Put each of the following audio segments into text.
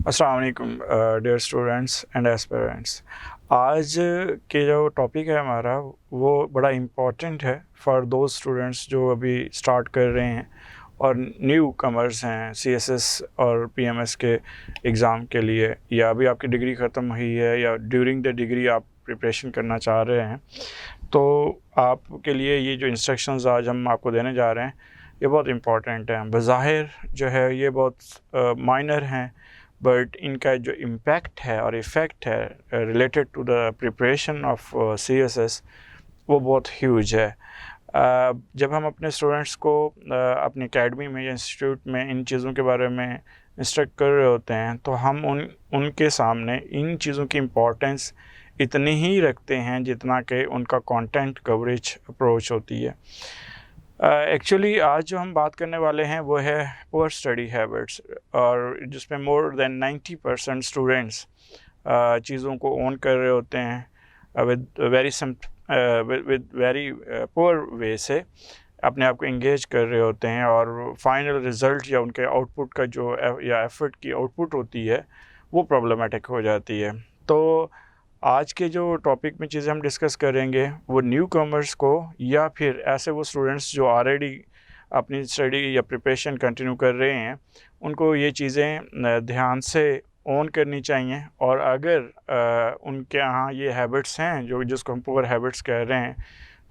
अस्सलाम वालेकुम dear students and aspirants. आज के जो टॉपिक है हमारा वो बड़ा इम्पोर्टेंट है फॉर दोज स्टूडेंट्स जो अभी स्टार्ट कर रहे हैं और न्यू कमर्स हैं सीएसएस और पीएमएस के एग्ज़ाम के लिए, या अभी आपकी डिग्री ख़त्म हुई है या ड्यूरिंग द डिग्री आप प्रिपरेशन करना चाह रहे हैं। तो आपके लिए ये जो इंस्ट्रक्शंस आज हम आपको देने जा रहे हैं ये बहुत इम्पॉर्टेंट हैं। बज़ाहिर जो है ये बहुत माइनर हैं, बट इनका जो इम्पैक्ट है और इफ़ेक्ट है related to the preparation of CSS वो बहुत ह्यूज है। जब हम अपने स्टूडेंट्स को अपनी एकेडमी में या इंस्टीट्यूट में इन चीज़ों के बारे में इंस्ट्रक्ट कर रहे होते हैं तो हम उनके सामने इन चीज़ों की इम्पोर्टेंस इतनी ही रखते हैं जितना कि उनका कंटेंट कवरेज अप्रोच होती है। एक्चुअली आज जो हम बात करने वाले हैं वो है पुअर स्टडी हैबिट्स, और जिसमें मोर देन 90% स्टूडेंट्स चीज़ों को ओन कर रहे होते हैं विद वेरी पुअर वे से अपने आप को इंगेज कर रहे होते हैं, और फाइनल रिज़ल्ट या उनके आउटपुट का जो या एफर्ट की आउटपुट होती है वो प्रॉब्लमेटिक हो जाती है। तो आज के जो टॉपिक में चीज़ें हम डिस्कस करेंगे वो न्यू कमर्स को या फिर ऐसे वो स्टूडेंट्स जो ऑलरेडी अपनी स्टडी या प्रिपरेशन कंटिन्यू कर रहे हैं उनको ये चीज़ें ध्यान से ओन करनी चाहिए। और अगर उनके यहाँ ये हैबिट्स हैं जिसको हम पुअर हैबिट्स कह रहे हैं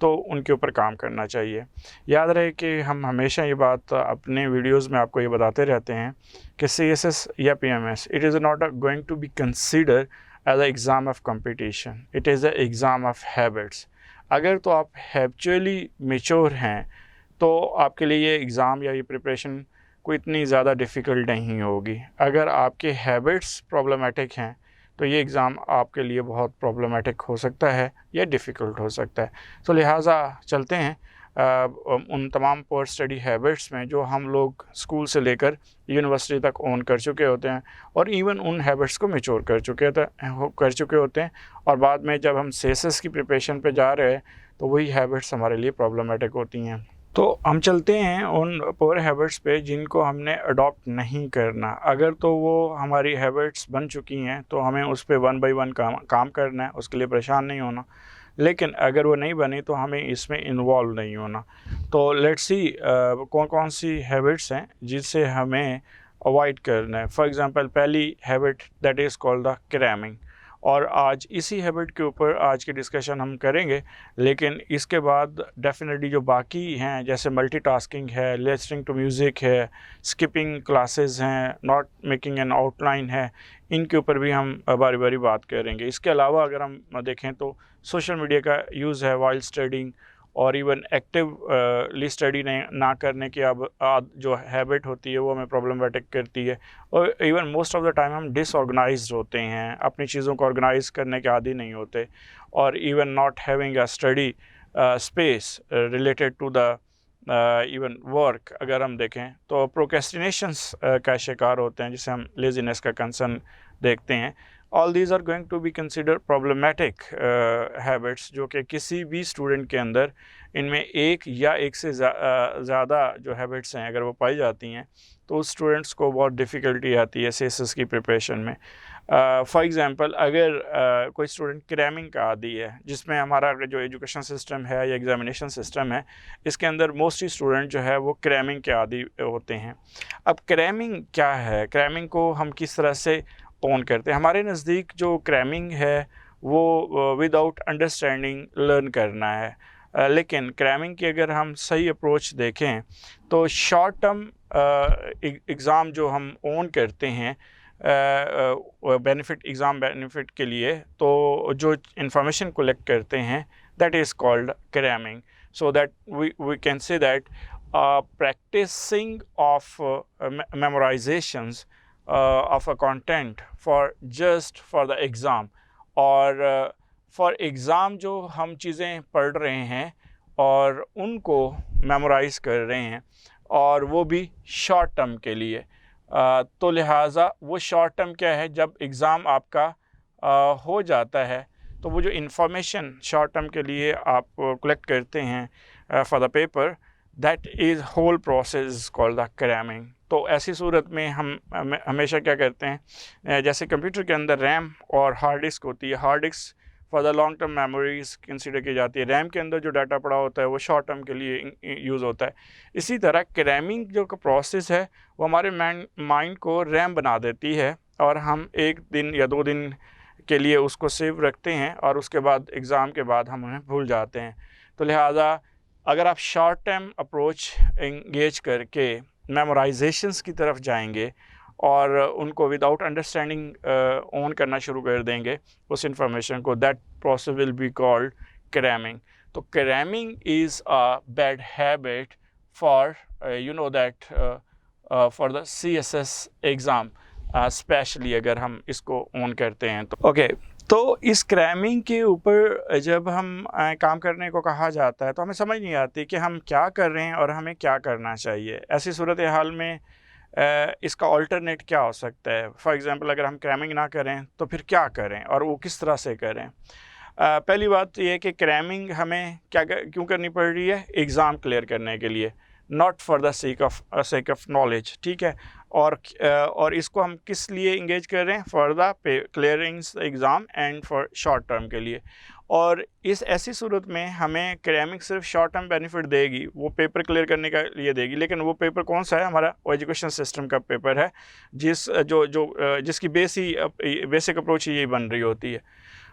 तो उनके ऊपर काम करना चाहिए। याद रहे कि हम हमेशा ये बात अपने वीडियोस में आपको ये बताते रहते हैं कि सीएसएस या PMS it is not going to be consider as a exam of competition, it is a exam of habits. अगर तो आप हैबिचुअली मेच्योर हैं तो आपके लिए ये एग्ज़ाम या ये प्रिपरेशन कोई इतनी ज़्यादा डिफ़िकल्ट नहीं होगी। अगर आपके हैबिट्स प्रॉब्लमेटिक हैं तो ये एग्ज़ाम आपके लिए बहुत प्रॉब्लमेटिक हो सकता है या डिफ़िकल्ट हो सकता है। तो लिहाजा चलते हैं उन तमाम पुअर स्टडी हैबिट्स में जो हम लोग स्कूल से लेकर यूनिवर्सिटी तक ओन कर चुके होते हैं और इवन उन हैबिट्स को मैच्योर कर चुके होते हैं, और बाद में जब हम सीएसएस की प्रिपरेशन पे जा रहे हैं तो वही हैबिट्स हमारे लिए प्रॉब्लमेटिक होती हैं। तो हम चलते हैं उन पुअर हैबिट्स पे जिनको हमने अडॉप्ट नहीं करना। अगर तो वो हमारी हैबिट्स बन चुकी हैं तो हमें उस पे वन बाय वन काम करना है, उसके लिए परेशान नहीं होना। लेकिन अगर वो नहीं बनी तो हमें इसमें इन्वॉल्व नहीं होना। तो लेट्स सी कौन कौन सी हैबिट्स हैं जिससे हमें अवॉइड करना है। फॉर एग्ज़ाम्पल पहली habit that is called the cramming, और आज इसी हैबिट के ऊपर आज की डिस्कशन हम करेंगे। लेकिन इसके बाद डेफिनेटली जो बाकी हैं जैसे मल्टीटास्किंग है, लिसनिंग टू म्यूज़िक है, स्किपिंग क्लासेस हैं, नॉट मेकिंग एन आउटलाइन है, इनके ऊपर भी हम बारी बारी बात करेंगे। इसके अलावा अगर हम देखें तो सोशल मीडिया का यूज़ है वाइल स्टडिंग, और इवन एक्टिवली स्टडी ना करने की अब जो हैबिट होती है वो हमें प्रॉब्लमेटिक करती है। और even most of the time हम डिसऑर्गेनाइज्ड होते हैं, अपनी चीज़ों को ऑर्गेनाइज करने के आदी नहीं होते, और even not having a study space related to the even work अगर हम देखें तो प्रोक्रेस्टिनेशंस का शिकार होते हैं, जिसे हम लेजीनेस का कंसर्न देखते हैं। All these are going to be consider problematic habits जो कि किसी भी स्टूडेंट के अंदर इनमें एक या एक से ज़्यादा जो हैबिट्स हैं अगर वो पाई जाती हैं तो उस स्टूडेंट्स को बहुत डिफ़िकल्टी आती है सीएसएस की प्रिपरेशन में। फॉर एग्ज़ाम्पल अगर कोई स्टूडेंट क्रैमिंग का आदी है, जिसमें हमारा जो एजुकेशन सिस्टम है या एग्ज़ामिनेशन सिस्टम है इसके अंदर मोस्टली स्टूडेंट जो है वो क्रैमिंग के आदी होते हैं। अब क्रैमिंग क्या है, क्रैमिंग को हम किस तरह से ओन करते हैं? हमारे नज़दीक जो क्रैमिंग है वो विदाउट अंडरस्टैंडिंग लर्न करना है। लेकिन क्रैमिंग की अगर हम सही अप्रोच देखें तो शॉर्ट टर्म एग्ज़ाम जो हम ओन करते हैं एग्ज़ाम बेनिफिट के लिए, तो जो इंफॉर्मेशन कलेक्ट करते हैं that is called cramming. So that we can say that practicing of memorizations of a content for the exam, और फॉर एग्ज़ाम जो हम चीज़ें पढ़ रहे हैं और उनको मेमोराइज कर रहे हैं, और वो भी शॉर्ट टर्म के लिए। तो लिहाजा वो शॉर्ट टर्म क्या है, जब एग्ज़ाम आपका हो जाता है तो वो जो इन्फॉर्मेशन शॉर्ट टर्म के लिए आप कलेक्ट करते हैं for the paper, that is whole process called the cramming. तो ऐसी सूरत में हम हमेशा क्या करते हैं, जैसे कंप्यूटर के अंदर रैम और हार्ड डिस्क होती है, hard disk for the long term memories consider की जाती है, रैम के अंदर जो डाटा पड़ा होता है वो शॉर्ट टर्म के लिए यूज़ होता है। इसी तरह क्रैमिंग जो प्रोसेस है वो हमारे माइंड को रैम बना देती है और हम 1 दिन या 2 दिन के लिए उसको सेव रखते हैं और उसके बाद एग्ज़ाम के बाद हम उन्हें भूल जाते हैं। तो लिहाजा अगर आप शॉर्ट टर्म अप्रोच इंगेज करके मेमोराइजेशंस की तरफ जाएंगे और उनको विदाउट अंडरस्टैंडिंग ऑन करना शुरू कर देंगे उस इंफॉर्मेशन को, that process will be called cramming. तो cramming is a bad habit for you know that for the CSS exam specially अगर हम इसको ऑन करते हैं तो ओके। तो इस क्रैमिंग के ऊपर जब हम काम करने को कहा जाता है तो हमें समझ नहीं आती कि हम क्या कर रहे हैं और हमें क्या करना चाहिए। ऐसी सूरत हाल में इसका ऑल्टरनेट क्या हो सकता है। फॉर एग्ज़ाम्पल अगर हम क्रैमिंग ना करें तो फिर क्या करें और वो किस तरह से करें। पहली बात ये है कि क्रैमिंग हमें क्यों करनी पड़ रही है, एग्ज़ाम क्लियर करने के लिए, not for the sake of knowledge, ठीक है। और इसको हम किस लिए इंगेज कर रहे हैं, for the clearing exam and for short term के लिए। और इस ऐसी सूरत में हमें क्रैमिंग सिर्फ शॉर्ट टर्म बेनिफिट देगी, वो पेपर क्लियर करने का लिए देगी, लेकिन वो पेपर कौन सा है, हमारा एजुकेशन सिस्टम का पेपर है जिसकी बेसिक अप्रोच यही बन रही होती है।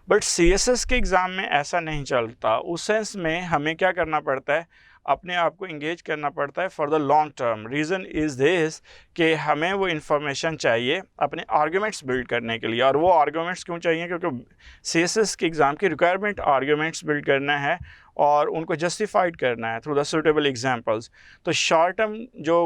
बट CSS के एग्ज़ाम में ऐसा नहीं चलता। उस सेंस में हमें क्या करना पड़ता है, अपने आप को इंगेज करना पड़ता है for the long term. Reason is this कि हमें वो इन्फॉर्मेशन चाहिए अपने आर्ग्यूमेंट्स बिल्ड करने के लिए। और वो आर्ग्यूमेंट्स क्यों चाहिए, क्योंकि CSS के एग्ज़ाम की रिक्वायरमेंट आर्ग्यूमेंट्स बिल्ड करना है और उनको जस्टिफाइड करना है थ्रू द सूटेबल एग्जांपल्स। तो शॉर्ट टर्म जो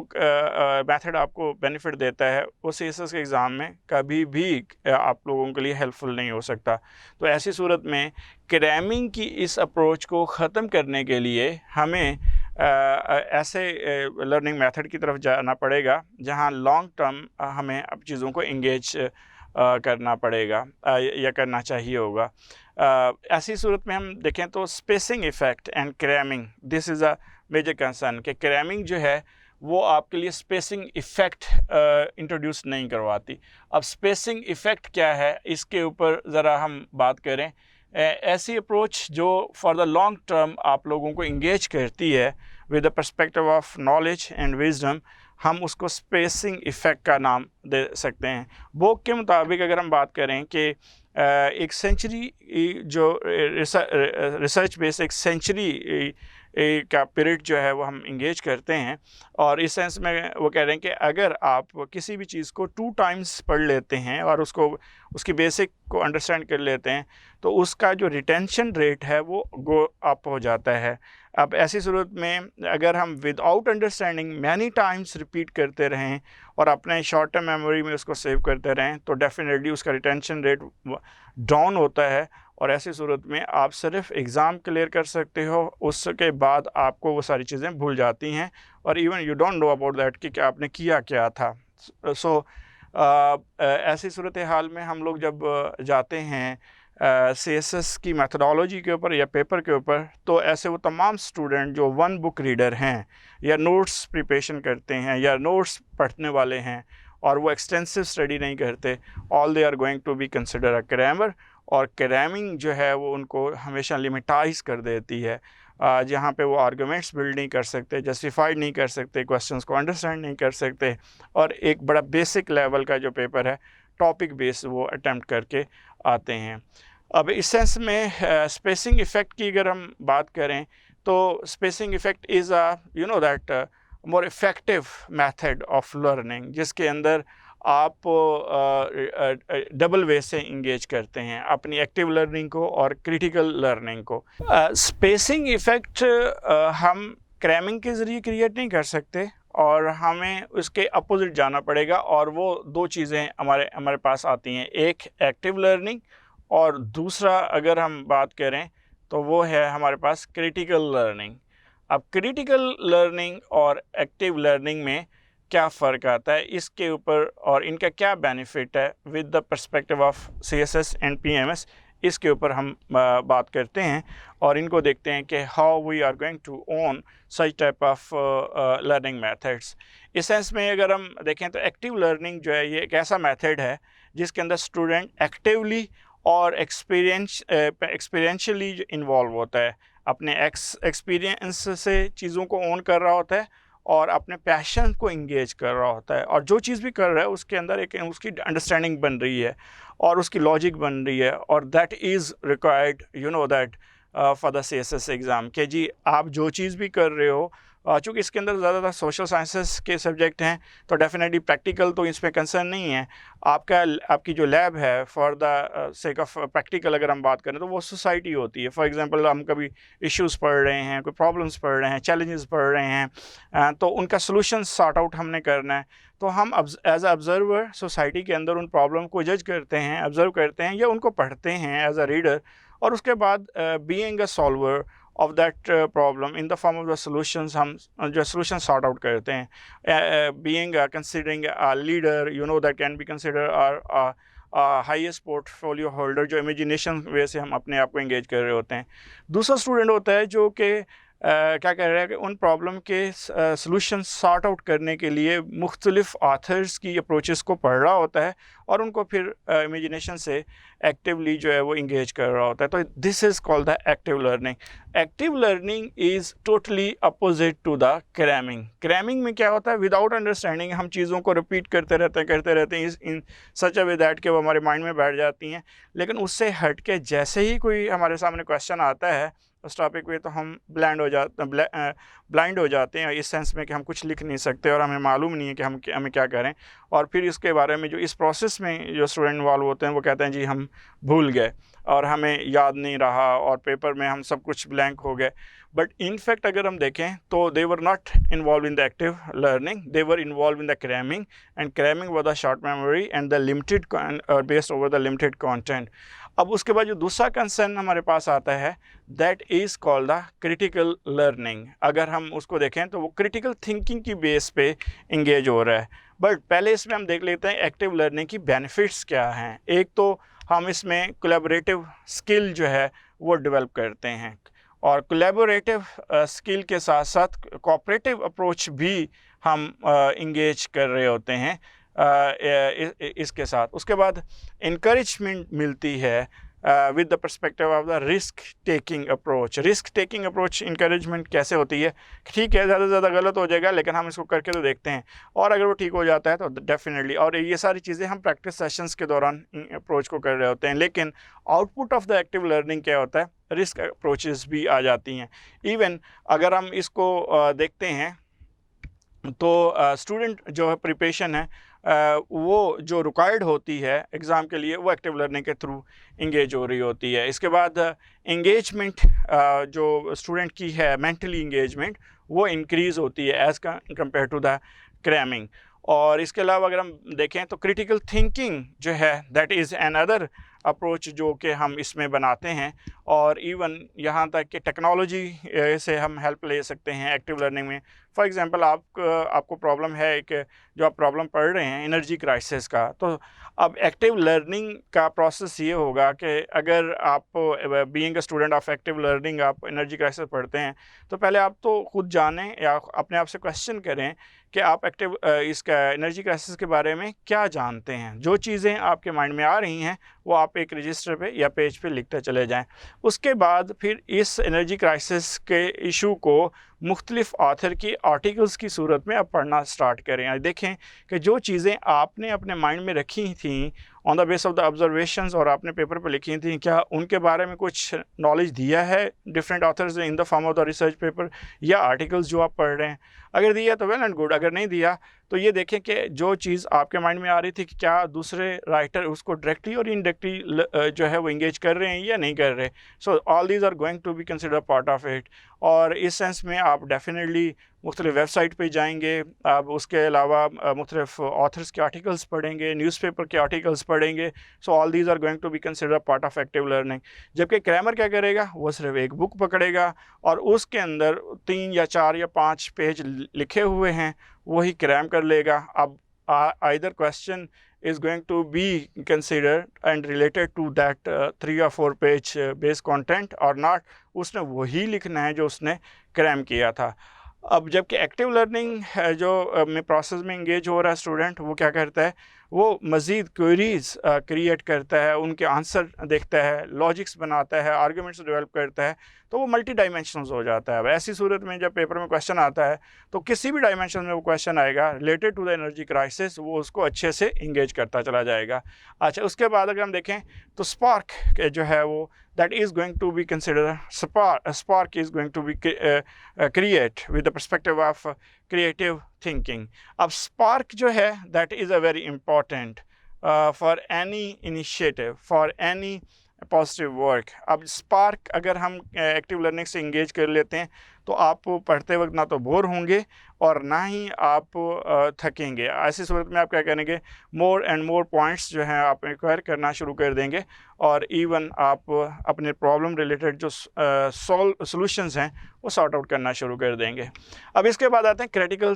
मेथड आपको बेनिफिट देता है वो CSS के एग्ज़ाम में कभी भी आप लोगों के लिए हेल्पफुल नहीं हो सकता। तो ऐसी सूरत में क्रैमिंग की इस अप्रोच को ख़त्म करने के लिए हमें ऐसे लर्निंग मेथड की तरफ जाना पड़ेगा जहां लॉन्ग टर्म हमें अब चीज़ों को इंगेज करना पड़ेगा या करना चाहिए होगा। ऐसी सूरत में हम देखें तो spacing effect and cramming, this is a major concern कि क्रैमिंग जो है वो आपके लिए स्पेसिंग इफ़ेक्ट इंट्रोड्यूस नहीं करवाती। अब स्पेसिंग इफ़ेक्ट क्या है, इसके ऊपर ज़रा हम बात करें। ऐसी अप्रोच जो फॉर द लॉन्ग टर्म आप लोगों को इंगेज करती है with the perspective of knowledge and wisdom, हम उसको स्पेसिंग इफ़ेक्ट का नाम दे सकते हैं। बोक के मुताबिक अगर हम बात करें कि एक सेंचुरी जो रिसर्च बेस एक सेंचुरी का पीरियड जो है वो हम इंगेज करते हैं, और इस सेंस में वो कह रहे हैं कि अगर आप किसी भी चीज़ को 2 टाइम्स पढ़ लेते हैं और उसकी बेसिक को अंडरस्टैंड कर लेते हैं तो उसका जो रिटेंशन रेट है वो गो अप हो जाता है। अब ऐसी सूरत में अगर हम without understanding many times repeat करते रहें और अपने शॉर्ट टर्म मेमोरी में उसको सेव करते रहें तो डेफिनेटली उसका रिटेंशन रेट डाउन होता है, और ऐसी सूरत में आप सिर्फ एग्ज़ाम क्लियर कर सकते हो, उसके बाद आपको वो सारी चीज़ें भूल जाती हैं और even you don't know about that कि क्या आपने किया क्या था। सो ऐसी सूरत हाल में हम लोग जब जाते हैं CSS की मेथडोलॉजी के ऊपर या पेपर के ऊपर, तो ऐसे वो तमाम स्टूडेंट जो 1 बुक रीडर हैं या नोट्स प्रिपरेशन करते हैं या नोट्स पढ़ने वाले हैं और वो एक्सटेंसिव स्टडी नहीं करते, all they are going to be consider a crammer. और क्रैमिंग जो है वो उनको हमेशा लिमिटाइज कर देती है, जहाँ पे वो आर्गूमेंट्स बिल्ड नहीं कर सकते, जस्टिफाइड नहीं कर सकते, क्वेश्चंस को अंडरस्टैंड नहीं कर सकते, और एक बड़ा बेसिक लेवल का जो पेपर है टॉपिक बेस वो अटैम्प्ट करके आते हैं। अब इस सेंस में स्पेसिंग इफ़ेक्ट की अगर हम बात करें तो spacing effect is you know that more effective method of learning, जिसके अंदर आप डबल वे से इंगेज करते हैं अपनी एक्टिव लर्निंग को और क्रिटिकल लर्निंग को। स्पेसिंग इफ़ेक्ट हम क्रैमिंग के ज़रिए क्रिएट नहीं कर सकते और हमें उसके अपोजिट जाना पड़ेगा, और वो 2 चीज़ें हमारे पास आती हैं, एक एक्टिव लर्निंग और दूसरा अगर हम बात करें तो वो है हमारे पास क्रिटिकल लर्निंग। अब क्रिटिकल लर्निंग और एक्टिव लर्निंग में क्या फ़र्क आता है, इसके ऊपर और इनका क्या बेनिफिट है with the perspective of CSS and PMS, इसके ऊपर हम बात करते हैं और इनको देखते हैं कि how we are going to own such type of learning methods. इस सेंस में अगर हम देखें तो एक्टिव लर्निंग जो है ये एक ऐसा मेथड है जिसके अंदर स्टूडेंट एक्टिवली और एक्सपीरियंशियली इन्वॉल्व होता है, अपने एक्सपीरियंस से चीज़ों को ओन कर रहा होता है और अपने पैशन को इंगेज कर रहा होता है, और जो चीज़ भी कर रहा है उसके अंदर एक उसकी अंडरस्टैंडिंग बन रही है और उसकी लॉजिक बन रही है, और that is required you know that for the CSS exam कि जी आप जो चीज़ भी कर रहे हो, चूँकि इसके अंदर ज़्यादातर सोशल साइंसेस के सब्जेक्ट हैं तो डेफिनेटली प्रैक्टिकल तो इसमें कंसर्न नहीं है। आपकी जो लैब है for the sake of practical अगर हम बात करें तो वो सोसाइटी होती है। फॉर एग्जांपल हम कभी इश्यूज़ पढ़ रहे हैं, कोई प्रॉब्लम्स पढ़ रहे हैं, चैलेंजेस पढ़ रहे हैं, तो उनका सोल्यूशन सॉर्ट आउट हमने करना है, तो हम एज अ ऑब्जर्वर सोसाइटी के अंदर उन प्रॉब्लम को जज करते हैं, ऑब्जर्व करते हैं या उनको पढ़ते हैं एज अ रीडर, और उसके बाद being a solver of that problem in the form of the solutions हम जो solution sort out करते हैं, being considering a leader you know that can be considered our highest portfolio holder जो imagination वे से हम अपने आप को engage कर रहे होते हैं। दूसरा स्टूडेंट होता है जो कि क्या कह रहा है कि उन प्रॉब्लम के सॉल्यूशन सॉर्ट आउट करने के लिए मुख्तलिफ ऑथर्स की अप्रोचेस को पढ़ रहा होता है और उनको फिर इमेजिनेशन से एक्टिवली जो है वो इंगेज कर रहा होता है। तो this is called the active learning. Active learning is totally opposite to the cramming. Cramming में क्या होता है, विदाउट अंडरस्टैंडिंग हम चीज़ों को रिपीट करते रहते हैं इन सच अ वे दैट कि वो हमारे माइंड में बैठ जाती हैं, लेकिन उससे हट के जैसे ही कोई हमारे सामने क्वेश्चन आता है उस टॉपिक पे तो हम ब्लाइंड हो जाते हैं इस सेंस में कि हम कुछ लिख नहीं सकते और हमें मालूम नहीं है कि हमें क्या करें, और फिर इसके बारे में जो इस प्रोसेस में जो स्टूडेंट इन्वॉल्व होते हैं वो कहते हैं जी हम भूल गए और हमें याद नहीं रहा और पेपर में हम सब कुछ ब्लैंक हो गए। बट इन फैक्ट अगर हम देखें तो they were not involve in the active learning, they were involve in the cramming, and cramming was the short memory and the limited based over the limited content. अब उसके बाद जो दूसरा concern हमारे पास आता है that is called the critical learning. अगर हम उसको देखें तो वो क्रिटिकल थिंकिंग की बेस पे इंगेज हो रहा है। बट पहले इसमें हम देख लेते हैं एक्टिव लर्निंग की बेनिफिट्स क्या हैं। एक तो हम इसमें कोलैबोरेटिव स्किल जो है वो डेवलप करते हैं, और कोलैबोरेटिव स्किल के साथ साथ कोऑपरेटिव अप्रोच भी हम इंगेज कर रहे होते हैं इसके साथ। उसके बाद इनकरेजमेंट मिलती है with the perspective of the risk taking approach. Risk taking approach encouragement कैसे होती है, ठीक है ज़्यादा से ज़्यादा गलत हो जाएगा लेकिन हम इसको करके तो देखते हैं, और अगर वो ठीक हो जाता है तो डेफिनेटली, और ये सारी चीज़ें हम प्रैक्टिस सेशंस के दौरान अप्रोच को कर रहे होते हैं। लेकिन output of the active learning क्या होता है, रिस्क अप्रोचेस भी आ जाती हैं। इवन अगर हम इसको देखते हैं तो स्टूडेंट जो है प्रिपरेशन है वो जो रिक्वायर्ड होती है एग्ज़ाम के लिए वो एक्टिव लर्निंग के थ्रू इंगेज हो रही होती है। इसके बाद इंगेजमेंट जो स्टूडेंट की है, मेंटली इंगेजमेंट वो इंक्रीज़ होती है as compare to the cramming. और इसके अलावा अगर हम देखें तो क्रिटिकल थिंकिंग जो है that is an other approach जो कि हम इसमें बनाते हैं, और इवन यहाँ तक कि टेक्नोलॉजी से हम हेल्प ले सकते हैं एक्टिव लर्निंग में। फॉर एग्जांपल आपको प्रॉब्लम है एक जो आप प्रॉब्लम पढ़ रहे हैं एनर्जी क्राइसिस का, तो अब एक्टिव लर्निंग का प्रोसेस ये होगा कि अगर आप being a student of active learning आप एनर्जी क्राइसिस पढ़ते हैं तो पहले आप तो खुद जानें या अपने आप से क्वेश्चन करें कि आप इसका एनर्जी क्राइसिस के बारे में क्या जानते हैं। जो चीज़ें आपके माइंड में आ रही हैं वो आप एक रजिस्टर पे या पेज पे लिखते चले जाएं। उसके बाद फिर इस एनर्जी क्राइसिस के इशू को मुख्तलिफ ऑथर की आर्टिकल्स की सूरत में आप पढ़ना स्टार्ट करें। देखें कि जो चीज़ें आपने अपने माइंड में रखी थी on the base of the observations और आपने पेपर पे लिखी थी, क्या उनके बारे में कुछ नॉलेज दिया है different authors in the form of the research paper या आर्टिकल्स जो आप पढ़ रहे हैं। अगर दिया तो वेल एंड गुड, अगर नहीं दिया तो ये देखें कि जो चीज़ आपके माइंड में आ रही थी कि क्या दूसरे राइटर उसको डायरेक्टली और इनडायरेक्टली जो है वो इंगेज कर रहे हैं या नहीं कर रहे। So all these are going to be consider part of it. और इस सेंस में आप डेफिनेटली मुख्तलिफ वेबसाइट पे जाएंगे, आप उसके अलावा मुख्तलिफ ऑथर्स के आर्टिकल्स पढ़ेंगे, न्यूज़पेपर के आर्टिकल्स पढ़ेंगे। So all these are going to be consider part of active learning. जबकि क्रैमर क्या करेगा, वो सिर्फ एक बुक पकड़ेगा और उसके अंदर 3 या 4 या 5 पेज लिखे हुए हैं वही क्रैम कर लेगा। अब either question is going to be considered and related to that 3 or 4 page base content or not, उसने वही लिखना है जो उसने क्रैम किया था। अब जबकि एक्टिव लर्निंग है जो में प्रोसेस में इंगेज हो रहा है स्टूडेंट, वो क्या करता है, वो मज़ीद क्वेरीज क्रिएट करता है, उनके आंसर देखता है, लॉजिक्स बनाता है, आर्गुमेंट्स डेवलप करता है, तो वो मल्टी डायमेंशनल हो जाता है। अब ऐसी सूरत में जब पेपर में क्वेश्चन आता है तो किसी भी डायमेंशन में वो क्वेश्चन आएगा related to the energy crisis, वो उसको अच्छे से इंगेज करता चला जाएगा। अच्छा, उसके बाद अगर हम देखें तो स्पार्क जो है वो that is going to be considered spark is going to be create with the perspective of creative thinking. अब spark जो है that is a very important for any initiative, for any positive work. अब spark अगर हम active learning से engage कर लेते हैं तो आप पढ़ते वक्त ना तो बोर होंगे और ना ही आप थकेंगे। ऐसी सूरत में आप क्या करेंगे, मोर एंड मोर पॉइंट्स जो हैं आप एक्वायर करना शुरू कर देंगे और इवन आप अपने प्रॉब्लम रिलेटेड जो सॉल्यूशंस हैं वो सॉर्ट आउट करना शुरू कर देंगे। अब इसके बाद आते हैं क्रिटिकल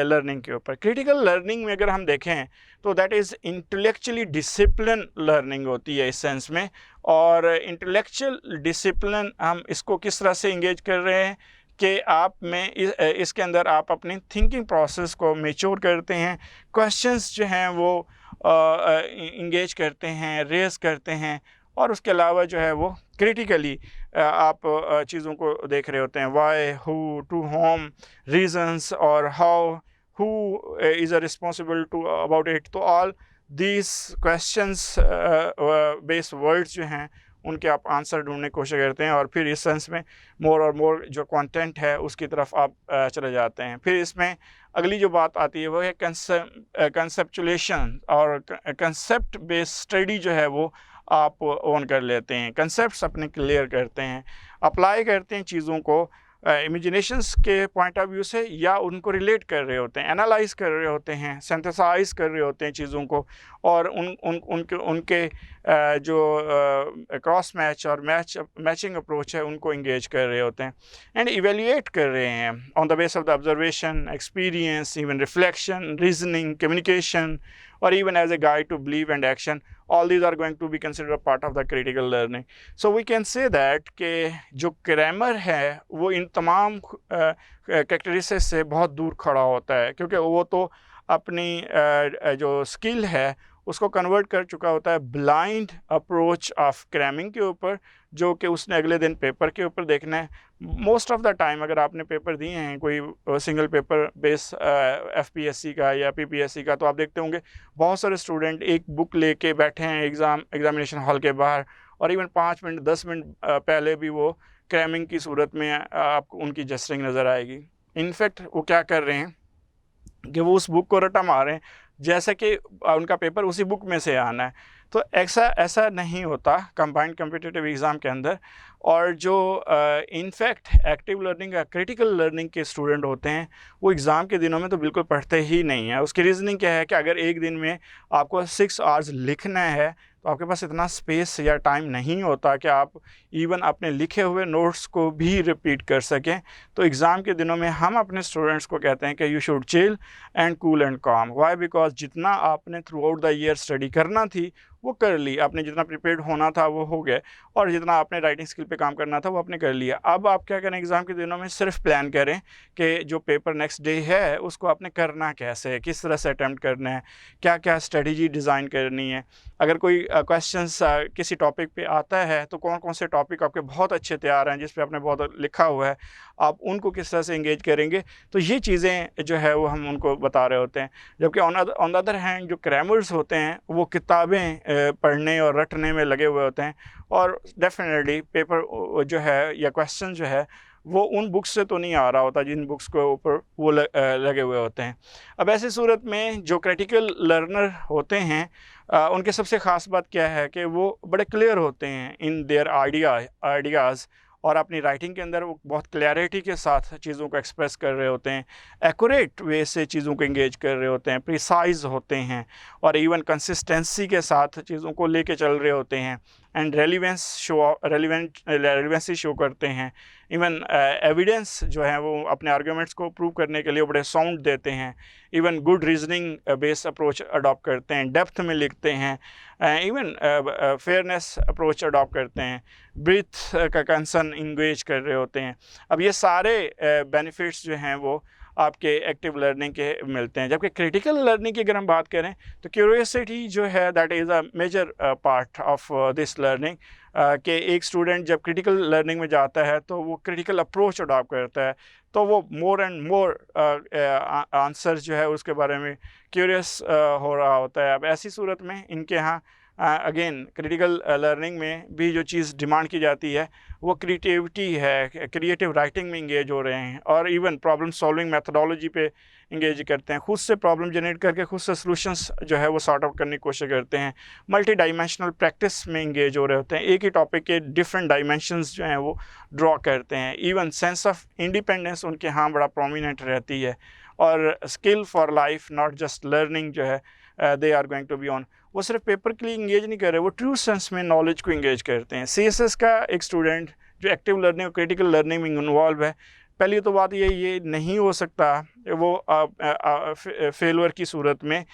लर्निंग के ऊपर। क्रिटिकल लर्निंग में अगर हम देखें तो that is intellectually discipline learning होती है इस सेंस में। और इंटेलेक्चुअल डिसिप्लिन हम इसको किस तरह से इंगेज कर रहे हैं कि आप में इसके अंदर आप अपनी थिंकिंग प्रोसेस को मैच्योर करते हैं, क्वेश्चंस जो हैं वो इंगेज करते हैं, रेज करते हैं, और उसके अलावा जो है वो क्रिटिकली आप चीज़ों को देख रहे होते हैं, why, who, to whom, reasons और how, who is responsible to about it. तो all these questions based words जो हैं उनके आप आंसर ढूंढने की कोशिश करते हैं और फिर इस सेंस में मोर और मोर जो कंटेंट है उसकी तरफ आप चले जाते हैं। फिर इसमें अगली जो बात आती है वो है कंसेप्चुलेशन और कंसेप्ट बेस्ड स्टडी जो है वो आप ओन कर लेते हैं, कंसेप्ट्स अपने क्लियर करते हैं, अप्लाई करते हैं चीज़ों को इमेजिनेशंस के पॉइंट ऑफ व्यू से, या उनको रिलेट कर रहे होते हैं, एनालाइज कर रहे होते हैं, सिंथेसाइज कर रहे होते हैं चीज़ों को, और उनके जो क्रॉस मैच और मैचिंग अप्रोच है उनको इंगेज कर रहे होते हैं एंड इवेल्युएट कर रहे हैं on the base of the observation, experience, even reflection, reasoning, communication, or even as a guide to belief and action. All these are going to be considered a part of the critical learning. So we can say that कि जो grammar है वो इन तमाम characteristics से बहुत दूर खड़ा होता है, क्योंकि वो तो अपनी जो स्किल है उसको कन्वर्ट कर चुका होता है ब्लाइंड अप्रोच ऑफ क्रैमिंग के ऊपर, जो कि उसने अगले दिन पेपर के ऊपर देखना है। मोस्ट ऑफ द टाइम अगर आपने पेपर दिए हैं कोई सिंगल पेपर बेस एफपीएससी का या पीपीएससी का, तो आप देखते होंगे बहुत सारे स्टूडेंट एक बुक लेके बैठे हैं एग्जामिनेशन हॉल के बाहर, और इवन 5 मिनट 10 मिनट पहले भी वो क्रैमिंग की सूरत में आपको उनकी जस्टिंग नज़र आएगी। इनफैक्ट वो क्या कर रहे हैं कि वो उस बुक को रटा मार रहे हैं जैसे कि उनका पेपर उसी बुक में से आना है। तो ऐसा नहीं होता कंबाइंड कम्पिटिटिव एग्ज़ाम के अंदर। और जो इनफैक्ट एक्टिव लर्निंग या क्रिटिकल लर्निंग के स्टूडेंट होते हैं वो एग्ज़ाम के दिनों में तो बिल्कुल पढ़ते ही नहीं है। उसकी रीज़निंग क्या है कि अगर एक दिन में आपको 6 आवर्स लिखना है तो आपके पास इतना स्पेस या टाइम नहीं होता कि आप इवन अपने लिखे हुए नोट्स को भी रिपीट कर सकें। तो एग्ज़ाम के दिनों में हम अपने स्टूडेंट्स को कहते हैं कि you should chill and cool and काम। वाई? बिकॉज जितना आपने through out the year study करना थी वो कर ली, आपने जितना प्रिपेयर्ड होना था वो हो गया, और जितना आपने राइटिंग स्किल पे काम करना था वो आपने कर लिया। अब आप क्या करें एग्ज़ाम के दिनों में, सिर्फ प्लान करें कि जो पेपर नेक्स्ट डे है उसको आपने करना कैसे है, किस तरह से अटैम्प्ट करना है, क्या क्या स्ट्रेटजी डिज़ाइन करनी है। अगर कोई क्वेश्चंस किसी टॉपिक पे आता है तो कौन कौन से टॉपिक आपके बहुत अच्छे तैयार हैं जिस पे आपने बहुत लिखा हुआ है, आप उनको किस तरह से इंगेज करेंगे। तो ये चीज़ें जो है वो हम उनको बता रहे होते हैं। जबकि ऑन द अदर हैंड जो क्रैमर्स होते हैं वो किताबें पढ़ने और रटने में लगे हुए होते हैं, और डेफिनेटली पेपर जो है या क्वेश्चन जो है वो उन बुक्स से तो नहीं आ रहा होता जिन बुक्स के ऊपर वो लगे हुए होते हैं। अब ऐसी सूरत में जो क्रिटिकल लर्नर होते हैं उनके सबसे ख़ास बात क्या है कि वो बड़े क्लियर होते हैं इन देयर आइडियाज़, और अपनी राइटिंग के अंदर वो बहुत क्लैरिटी के साथ चीज़ों को एक्सप्रेस कर रहे होते हैं, एक्यूरेट वे से चीज़ों को इंगेज कर रहे होते हैं, प्रिसाइज होते हैं, और इवन कंसिस्टेंसी के साथ चीज़ों को लेके चल रहे होते हैं। एंड रेलिवेंसी शो करते हैं। इवन एविडेंस जो है वो अपने आर्ग्यूमेंट्स को प्रूव करने के लिए बड़े साउंड देते हैं। Even good reasoning based approach adopt करते हैं, डेप्थ में लिखते हैं, इवन फेयरनेस अप्रोच अडॉप्ट करते हैं, ब्रीथ का कंसर्न इंगेज कर रहे होते हैं। अब ये सारे बेनिफिट्स जो हैं वो आपके एक्टिव लर्निंग के मिलते हैं। जबकि क्रिटिकल लर्निंग की अगर हम बात करें तो क्यूरियोसिटी जो है that is a major part of this learning. कि एक स्टूडेंट जब क्रिटिकल लर्निंग में जाता है तो वो क्रिटिकल अप्रोच अडॉप्ट करता है, तो वो मोर एंड मोर आंसर जो है उसके बारे में क्यूरियस हो रहा होता है। अब ऐसी सूरत में इनके यहाँ अगेन क्रिटिकल लर्निंग में भी जो चीज़ डिमांड की जाती है वो क्रिएटिविटी है, क्रिएटिव राइटिंग में इंगेज हो रहे हैं और इवन प्रॉब्लम सॉल्विंग मेथोडोलॉजी पे इंगेज करते हैं। खुद से प्रॉब्लम जनरेट करके खुद से सॉल्यूशंस जो है वो सॉर्ट आउट करने की कोशिश करते हैं। मल्टी डायमेंशनल प्रैक्टिस में इंगेज हो रहे होते हैं, एक ही टॉपिक के डिफरेंट डायमेंशंस जो हैं वो ड्रॉ करते हैं। इवन सेंस ऑफ इंडिपेंडेंस उनके यहाँ बड़ा प्रोमिनेंट रहती है और skill for life not just learning जो है they are going to be on. वो सिर्फ पेपर के लिए इंगेज नहीं कर रहे, वो ट्रू सेंस में नॉलेज को इंगेज करते हैं। CSS का एक स्टूडेंट जो एक्टिव लर्निंग और क्रिटिकल लर्निंग में इन्वॉल्व है, पहली तो बात ये नहीं हो सकता वो फेलवर की सूरत में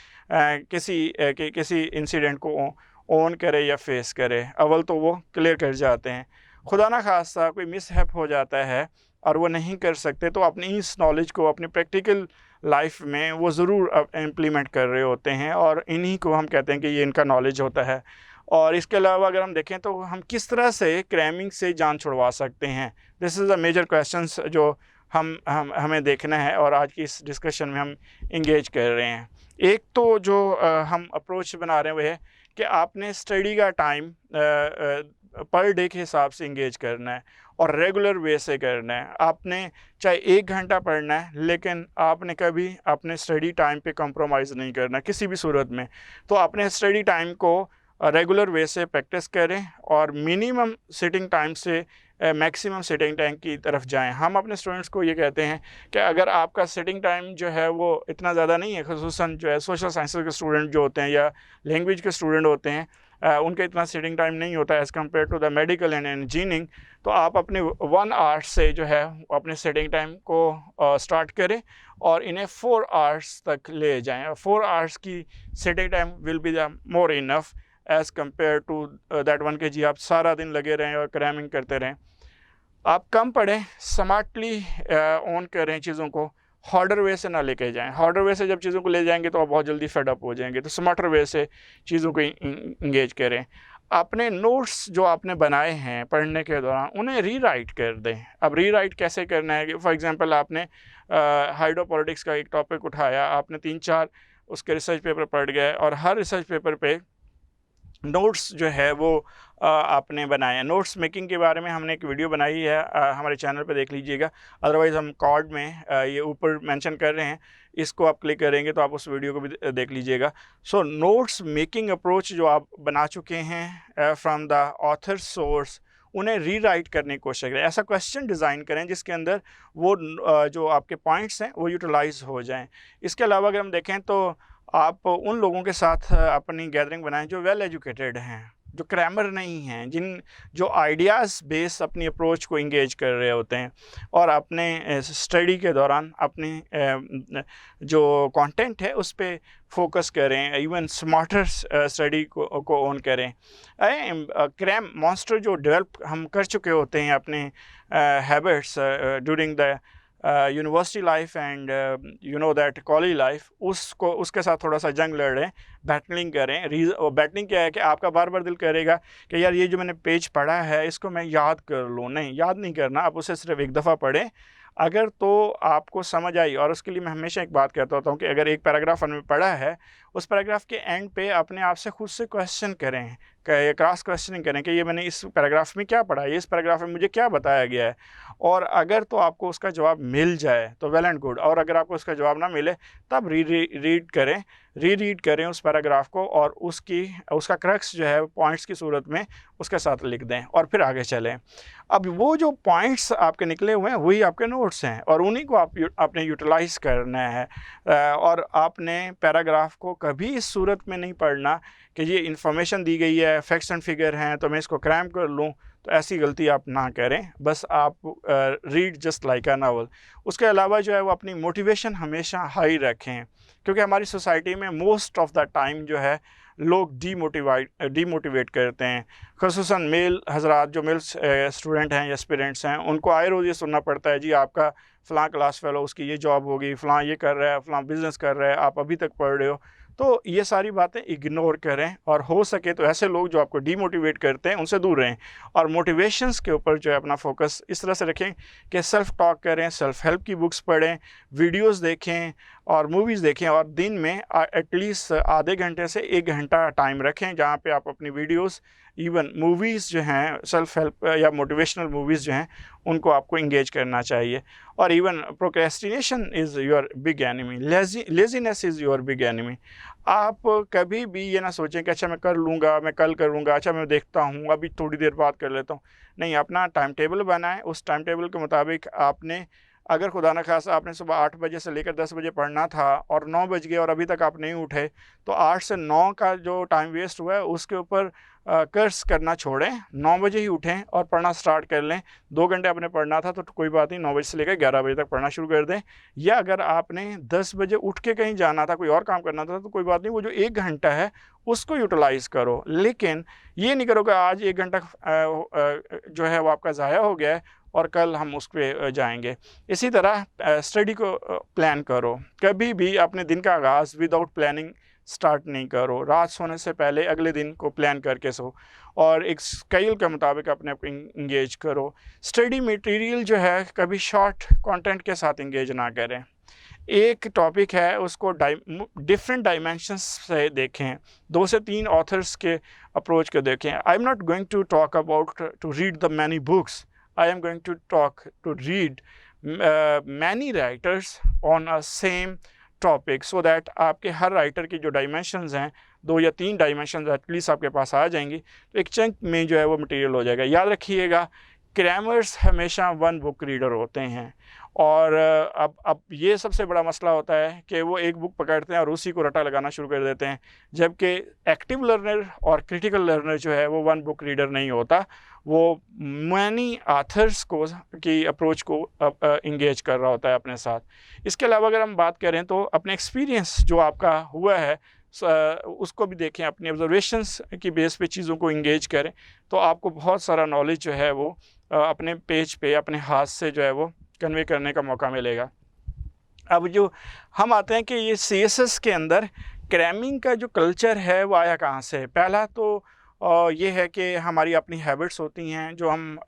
किसी इंसिडेंट को ऑन करे या फेस करे। अव्वल तो वो क्लियर कर जाते हैं, खुदा ना खास्ता कोई मिसहैप हो जाता है और वो नहीं कर सकते तो अपनी इस नॉलेज को अपनी प्रैक्टिकल लाइफ में वो ज़रूर इम्प्लीमेंट कर रहे होते हैं और इन्हीं को हम कहते हैं कि ये इनका नॉलेज होता है। और इसके अलावा अगर हम देखें तो हम किस तरह से क्रैमिंग से जान छुड़वा सकते हैं, this is a major questions जो हमें देखना है और आज की इस डिस्कशन में हम इंगेज कर रहे हैं। एक तो जो हम अप्रोच बना रहे हैं वो है कि आपने स्टडी का टाइम पर डे के हिसाब से इंगेज करना है और रेगुलर वे से करना है। आपने चाहे 1 घंटा पढ़ना है लेकिन आपने कभी अपने स्टडी टाइम पे कॉम्प्रोमाइज़ नहीं करना किसी भी सूरत में। तो अपने स्टडी टाइम को रेगुलर वे से प्रैक्टिस करें और मिनिमम सिटिंग टाइम से मैक्सिमम सिटिंग टाइम की तरफ जाएं। हम अपने स्टूडेंट्स को ये कहते हैं कि अगर आपका सिटिंग टाइम जो है वो इतना ज़्यादा नहीं है, खुसूसन जो है सोशल साइंसेस के स्टूडेंट जो होते हैं या लैंग्वेज के स्टूडेंट होते हैं, उनका इतना सिटिंग टाइम नहीं होता है as compare to the medical and engineering. तो आप अपने 1 आवर से जो है अपने सिटिंग टाइम को स्टार्ट करें और इन्हें 4 आवर्स तक ले जाएं। 4 आवर्स की sitting time will be the more enough as compare to that one के जी आप सारा दिन लगे रहें और क्रैमिंग करते रहें। आप कम पढ़ें, स्मार्टली ऑन करें चीज़ों को, हार्डर वे से ना लेके जाएं। हार्डर वे से जब चीज़ों को ले जाएंगे तो आप बहुत जल्दी फेड अप हो जाएंगे, तो स्मार्टर वे से चीज़ों को इंगेज करें। अपने नोट्स जो आपने बनाए हैं पढ़ने के दौरान उन्हें रीराइट कर दें। अब रीराइट कैसे करना है कि फॉर एग्जांपल आपने हाइड्रोपॉलिटिक्स का एक टॉपिक उठाया, आपने 3-4 उसके रिसर्च पेपर पढ़ गए और हर रिसर्च पेपर पे नोट्स जो है वो आपने बनाए। नोट्स मेकिंग के बारे में हमने एक वीडियो बनाई है, हमारे चैनल पे देख लीजिएगा। अदरवाइज़ हम कार्ड में ये ऊपर मेंशन कर रहे हैं, इसको आप क्लिक करेंगे तो आप उस वीडियो को भी देख लीजिएगा। सो नोट्स मेकिंग अप्रोच जो आप बना चुके हैं फ्रॉम द ऑथर सोर्स, उन्हें रीराइट करने की कोशिश करें। ऐसा क्वेश्चन डिज़ाइन करें जिसके अंदर वो जो आपके पॉइंट्स हैं वो यूटिलाइज हो जाएं। इसके अलावा अगर हम देखें तो आप उन लोगों के साथ अपनी गैदरिंग बनाएं जो वेल एजुकेटेड हैं, जो क्रैमर नहीं हैं, जो आइडियाज़ बेस अपनी अप्रोच को इंगेज कर रहे होते हैं और अपने स्टडी के दौरान अपनी जो कंटेंट है उस पर फोकस करें। इवन स्मार्टर स्टडी को ऑन करें। क्रैम मॉन्स्टर जो डेवलप हम कर चुके होते हैं अपने habits during the university life and you know that college life, उसके साथ थोड़ा सा जंग लड़ रहे हैं, बैटलिंग करें। बैटलिंग क्या है कि आपका बार बार दिल करेगा कि यार ये जो मैंने पेज पढ़ा है इसको मैं याद कर लूँ। नहीं, याद नहीं करना, आप उसे सिर्फ एक दफ़ा पढ़ें। अगर तो आपको समझ आई, और उसके लिए मैं हमेशा एक बात कहता होता हूँ कि अगर एक पैराग्राफ हमने पढ़ा है, उस पैराग्राफ के एंड पे अपने आप से खुद से क्वेश्चन करें, क्रॉस क्वेश्चनिंग करें कि ये मैंने इस पैराग्राफ में क्या पढ़ा है, इस पैराग्राफ में मुझे क्या बताया गया है। और अगर तो आपको उसका जवाब मिल जाए तो वेल एंड गुड, और अगर आपको उसका जवाब ना मिले तब रीरीड करें उस पैराग्राफ को और उसका क्रक्स जो है पॉइंट्स की सूरत में उसके साथ लिख दें और फिर आगे चलें। अब वो जो पॉइंट्स आपके निकले हुए हैं वही आपके नोट्स हैं और उन्हीं को आपने यूटिलाइज करना है। और आपने पैराग्राफ को कभी इस सूरत में नहीं पढ़ना कि ये इन्फॉर्मेशन दी गई है, फैक्ट्स एंड फिगर हैं, तो मैं इसको क्रैम कर लूँ, तो ऐसी गलती आप ना करें। बस आप रीड जस्ट लाइक अ नावल। उसके अलावा जो है वो अपनी मोटिवेशन हमेशा हाई रखें, क्योंकि हमारी सोसाइटी में मोस्ट ऑफ द टाइम जो है लोग डीमोटिवेट करते हैं, ख़ुसूसन मेल हजरात, जो मेल स्टूडेंट हैं या एस्पिरेंट्स हैं, उनको आए रोज़ ये सुनना पड़ता है, जी आपका फ़लाँ क्लास फेलो उसकी ये जॉब होगी, फ़लाँ ये कर रहा है, फ़लाँ बिज़नेस कर रहा है, आप अभी तक पढ़ रहे हो। तो ये सारी बातें इग्नोर करें, और हो सके तो ऐसे लोग जो आपको डीमोटिवेट करते हैं उनसे दूर रहें, और मोटिवेशंस के ऊपर जो है अपना फोकस इस तरह से रखें कि सेल्फ टॉक करें, सेल्फ हेल्प की बुक्स पढ़ें, वीडियोस देखें और मूवीज़ देखें, और दिन में एटलीस्ट आधे घंटे से 1 घंटा टाइम रखें जहाँ पे आप अपनी वीडियोस, इवन मूवीज़ जो हैं सेल्फ हेल्प या मोटिवेशनल मूवीज़ जो हैं उनको आपको इंगेज करना चाहिए। और even procrastination is your big enemy, laziness is your big enemy. आप कभी भी ये ना सोचें कि अच्छा मैं कर लूँगा, मैं कल करूँगा, अच्छा मैं देखता हूँ, अभी थोड़ी देर बाद कर लेता हूँ। नहीं, अपना टाइम टेबल बनाएं, उस टाइम टेबल के मुताबिक आपने, अगर खुदा न खास्ता आपने सुबह 8 बजे से लेकर 10 बजे पढ़ना था और 9 बज गए और अभी तक आप नहीं उठे, तो 8 से 9 का जो टाइम वेस्ट हुआ है उसके ऊपर कर्स करना छोड़ें, 9 बजे ही उठें और पढ़ना स्टार्ट कर लें। 2 घंटे आपने पढ़ना था तो कोई बात नहीं, 9 बजे से लेकर 11 बजे तक पढ़ना शुरू कर दें। या अगर आपने 10 बजे उठ के कहीं जाना था, कोई और काम करना था, तो कोई बात नहीं, वो जो 1 घंटा है उसको यूटिलाइज़ करो। लेकिन ये नहीं करो कि आज 1 घंटा जो है वो आपका ज़ाया हो गया है और कल हम उस पे जाएंगे। इसी तरह स्टडी को प्लान करो। कभी भी अपने दिन का आगाज़ विदाउट प्लानिंग स्टार्ट नहीं करो। रात सोने से पहले अगले दिन को प्लान करके सो, और एक स्केड्यूल के मुताबिक अपने आप को इंगेज करो। स्टडी मटेरियल जो है कभी शॉर्ट कंटेंट के साथ इंगेज ना करें। एक टॉपिक है उसको डिफरेंट डायमेंशंस से देखें, 2 से 3 ऑथर्स के अप्रोच को देखें। I am not going to talk about to read the many books, I am going to talk to read many writers on a same topic, so that आपके हर writer की जो dimensions हैं, 2 या 3 dimensions at least आपके पास आ जाएंगी, तो एक chunk में जो है वो मटेरियल हो जाएगा। याद रखिएगा, क्रैमर्स हमेशा 1 बुक रीडर होते हैं, और अब ये सबसे बड़ा मसला होता है कि वो एक बुक पकड़ते हैं और उसी को रटा लगाना शुरू कर देते हैं, जबकि एक्टिव लर्नर और क्रिटिकल लर्नर जो है वो 1 बुक रीडर नहीं होता, वो मैनी आथर्स को की अप्रोच को इंगेज कर रहा होता है अपने साथ। इसके अलावा अगर हम बात करें तो अपने एक्सपीरियंस जो आपका हुआ है उसको भी देखें, अपनी ऑब्जर्वेशंस की बेस पे चीज़ों को इंगेज करें, तो आपको बहुत सारा नॉलेज जो है वो अपने पेज पे अपने हाथ से जो है वो कन्वे करने का मौका मिलेगा। अब जो हम आते हैं कि ये CSS के अंदर क्रैमिंग का जो कल्चर है वो आया कहाँ से। पहला तो ये है कि हमारी अपनी हैबिट्स होती हैं, जो हम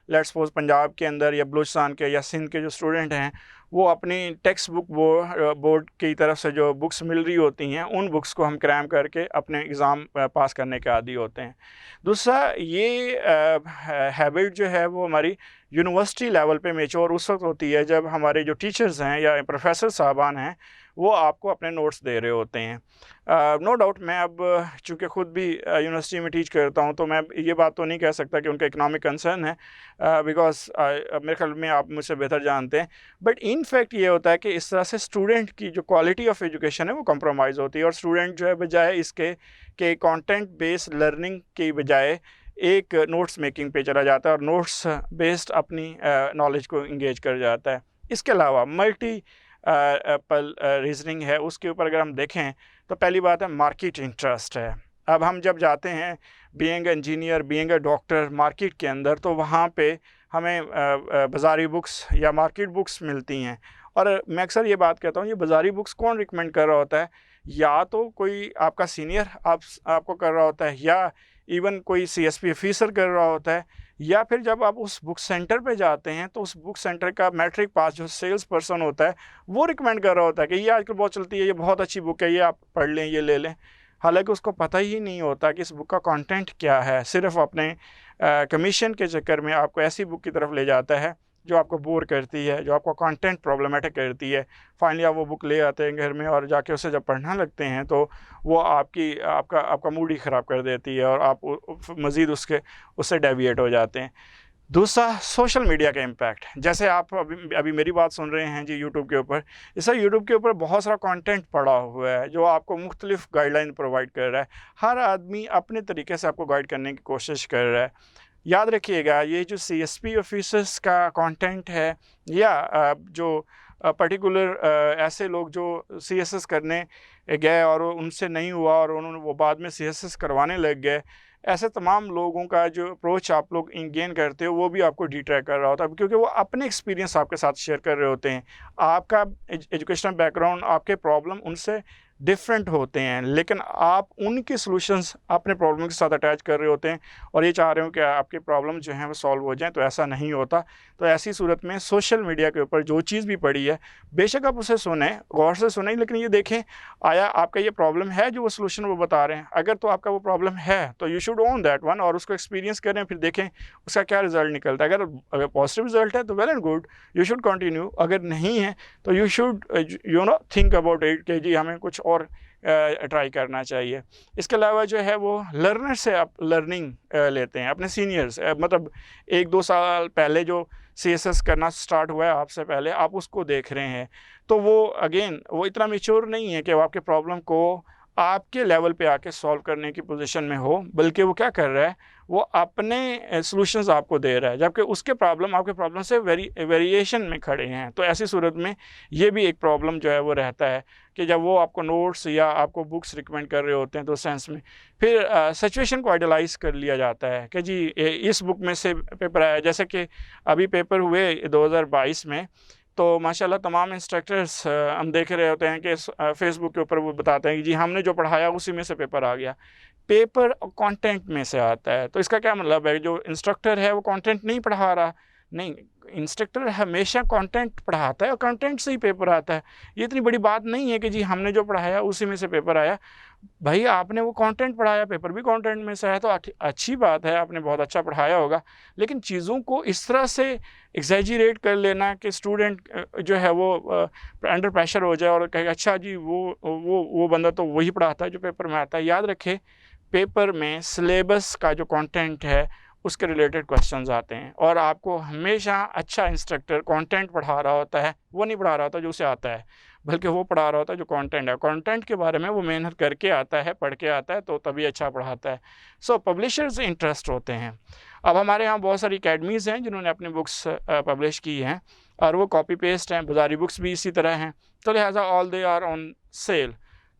लेट्स सपोज पंजाब के अंदर या बलूचिस्तान के या सिंध के जो स्टूडेंट हैं, वो अपनी टेक्स्ट बुक बोर्ड की तरफ से जो बुक्स मिल रही होती हैं, उन बुक्स को हम क्रैम करके अपने एग्ज़ाम पास करने के आदी होते हैं। दूसरा, ये हैबिट जो है वो हमारी यूनिवर्सिटी लेवल पे मैच्योर उस वक्त होती है जब हमारे जो टीचर्स हैं या प्रोफेसर साहबान हैं वो आपको अपने नोट्स दे रहे होते हैं। नो डाउट, मैं अब चूँकि ख़ुद भी यूनिवर्सिटी में टीच करता हूँ, तो मैं ये बात तो नहीं कह सकता कि उनका इकनॉमिक कंसर्न है, बिकॉज मेरे ख्याल में आप मुझसे बेहतर जानते हैं। बट इन फैक्ट ये होता है कि इस तरह से स्टूडेंट की जो क्वालिटी ऑफ एजुकेशन है वो कंप्रोमाइज़ होती है, और स्टूडेंट जो है बजाय इसके कि कंटेंट बेस्ड लर्निंग की बजाय एक नोट्स मेकिंग पे चला जाता है और नोट्स बेस्ड अपनी नॉलेज को इंगेज कर जाता है। इसके अलावा मल्टी पल रीजनिंग है, उसके ऊपर अगर हम देखें तो पहली बात है मार्केट इंटरेस्ट है। अब हम जब जाते हैं being engineer, being doctor market के अंदर, तो वहाँ पे हमें बाज़ारी बुक्स या मार्केट बुक्स मिलती हैं, और मैं अक्सर ये बात कहता हूँ, ये बाज़ारी बुक्स कौन रिकमेंड कर रहा होता है? या तो कोई आपका सीनियर आपको कर रहा होता है, या इवन कोई CSP ऑफिसर कर रहा होता है, या फिर जब आप उस बुक सेंटर पे जाते हैं तो उस बुक सेंटर का मैट्रिक पास जो सेल्स पर्सन होता है वो रिकमेंड कर रहा होता है कि ये आजकल बहुत चलती है, ये बहुत अच्छी बुक है, ये आप पढ़ लें, ये ले लें। हालांकि उसको पता ही नहीं होता कि इस बुक का कंटेंट क्या है, सिर्फ अपने कमीशन के चक्कर में आपको ऐसी बुक की तरफ ले जाता है जो आपको बोर करती है, जो आपको कंटेंट प्रॉब्लमेटिक करती है। फाइनली आप वो बुक ले आते हैं घर में, और जाके उसे जब पढ़ना लगते हैं तो वो आपका मूड ही ख़राब कर देती है, और आप मज़ीद उससे डेविएट हो जाते हैं। दूसरा सोशल मीडिया का इम्पैक्ट, जैसे आप अभी अभी मेरी बात सुन रहे हैं जी यूट्यूब के ऊपर, इससे यूट्यूब के ऊपर बहुत सारा कंटेंट पड़ा हुआ है जो आपको मुख्तलिफ गाइडलाइन प्रोवाइड कर रहा है। हर आदमी अपने तरीके से आपको गाइड करने की कोशिश कर रहा है। याद रखिएगा, ये जो CSP ऑफिसर्स का कंटेंट है या जो पर्टिकुलर ऐसे लोग जो CSS करने गए और उनसे नहीं हुआ और उन्होंने वो बाद में CSS करवाने लग गए, ऐसे तमाम लोगों का जो अप्रोच आप लोग गेन करते हो वो भी आपको डिट्रैक्ट कर रहा होता है, क्योंकि वो अपने एक्सपीरियंस आपके साथ शेयर कर रहे होते हैं। आपका एजुकेशनल बैकग्राउंड, आपके प्रॉब्लम उनसे डिफरेंट होते हैं, लेकिन आप उनके सॉल्यूशंस अपने प्रॉब्लम के साथ अटैच कर रहे होते हैं और ये चाह रहे हो कि आपके प्रॉब्लम जो हैं वो सॉल्व हो जाएं, तो ऐसा नहीं होता। तो ऐसी सूरत में सोशल मीडिया के ऊपर जो चीज़ भी पड़ी है, बेशक आप उसे सुने, गौर से सुने, लेकिन ये देखें आया आपका ये प्रॉब्लम है जो वो सॉल्यूशन वो बता रहे हैं। अगर तो आपका वो प्रॉब्लम है तो you should own that one और उसको एक्सपीरियंस करें, फिर देखें उसका क्या रिजल्ट निकलता है। अगर पॉजिटिव रिजल्ट है तो well and good, you should continue. अगर नहीं है तो you should think about it कि जी हमें कुछ और ट्राई करना चाहिए। इसके अलावा जो है वो लर्नर से आप लर्निंग लेते हैं, अपने सीनियर्स, मतलब 1-2 साल पहले जो CSS करना स्टार्ट हुआ है आपसे पहले, आप उसको देख रहे हैं, तो वो अगेन वो इतना मैच्योर नहीं है कि वो आपके प्रॉब्लम को आपके लेवल पे आके सॉल्व करने की पोजीशन में हो, बल्कि वो क्या कर रहा है, वो अपने सॉल्यूशंस आपको दे रहा है, जबकि उसके प्रॉब्लम आपके प्रॉब्लम से वेरिएशन में खड़े हैं। तो ऐसी सूरत में ये भी एक प्रॉब्लम जो है वो रहता है कि जब वो आपको नोट्स या आपको बुक्स रिकमेंड कर रहे होते हैं, तो सेंस में फिर सिचुएशन को आइडलाइज कर लिया जाता है कि जी इस बुक में से पेपर आया। जैसे कि अभी पेपर हुए 2022 में, तो माशाल्लाह तमाम इंस्ट्रक्टर्स हम देख रहे होते हैं कि फेसबुक के ऊपर वो बताते हैं कि जी हमने जो पढ़ाया उसी में से पेपर आ गया। पेपर कंटेंट में से आता है, तो इसका क्या मतलब है, जो इंस्ट्रक्टर है वो कंटेंट नहीं पढ़ा रहा। नहीं, इंस्ट्रक्टर हमेशा कंटेंट पढ़ाता है और कंटेंट से ही पेपर आता है। ये इतनी बड़ी बात नहीं है कि जी हमने जो पढ़ाया उसी में से पेपर आया। भाई आपने वो कंटेंट पढ़ाया, पेपर भी कंटेंट में से आया, तो अच्छी बात है, आपने बहुत अच्छा पढ़ाया होगा। लेकिन चीज़ों को इस तरह से एग्जैजरेट कर लेना कि स्टूडेंट जो है वो अंडर प्रेशर हो जाए और कहे अच्छा जी वो बंदा तो वही पढ़ाता है जो पेपर में आता है। याद रखे, पेपर में सिलेबस का जो कंटेंट है उसके रिलेटेड क्वेश्चंस आते हैं और आपको हमेशा अच्छा इंस्ट्रक्टर कंटेंट पढ़ा रहा होता है, वो नहीं पढ़ा रहा होता जो उसे आता है, बल्कि वो पढ़ा रहा होता है जो कंटेंट है। कंटेंट के बारे में वो मेहनत करके आता है, पढ़ के आता है, तो तभी अच्छा पढ़ाता है। सो पब्लिशर्स इंटरेस्ट होते हैं। अब हमारे यहाँ बहुत सारी अकेडमीज़ हैं जिन्होंने अपनी बुक्स पब्लिश की हैं और वो कॉपी पेस्ट हैं। बाज़ारी बुक्स भी इसी तरह हैं, तो लिहाजा all they are on sale.